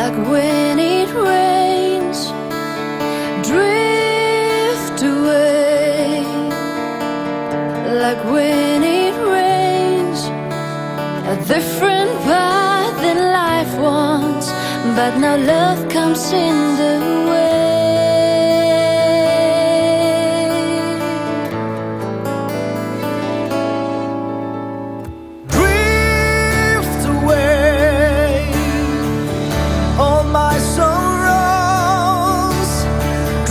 like when it rains, drift away. Like when it rains, a different path than life wants, but now love comes in the way. Drift away all my sorrows,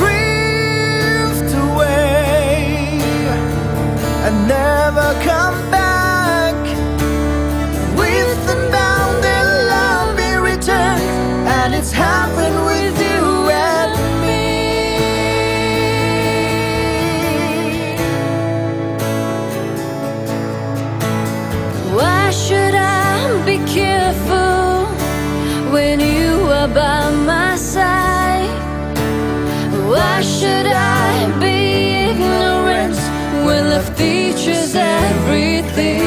drift away and never come back, with unbounded love in return. And it's happened with you and me. Why should I be careful when you are by my side? Why should I be ignorant when love teaches everything?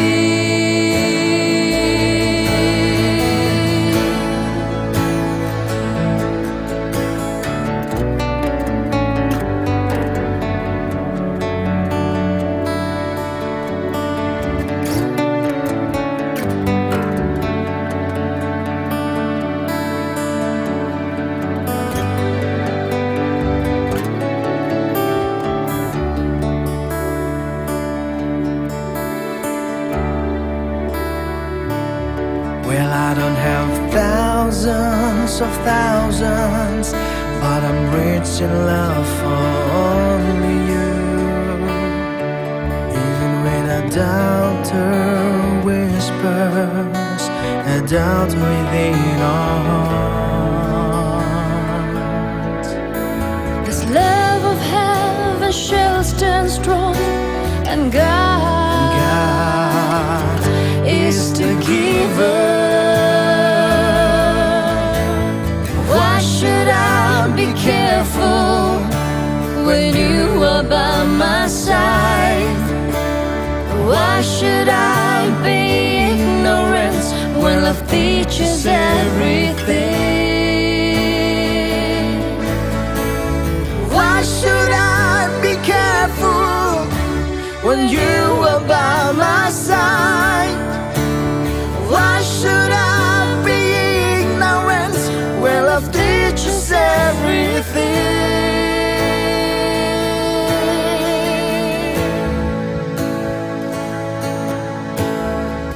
Well, I don't have thousands of thousands, but I'm rich in love for only you. Even when a doubter whispers, a doubt within our hearts, This love of heaven shall stand strong, and God is the giver. Why should I be careful when you are by my side? Why should I be ignorant when love teaches everything? why should I be careful when you are by my side? Why should I be ignorant when love teaches everything?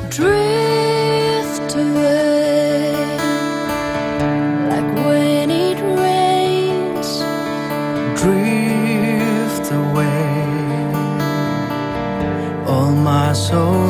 Drift away like when it rains, Drift away all my soul.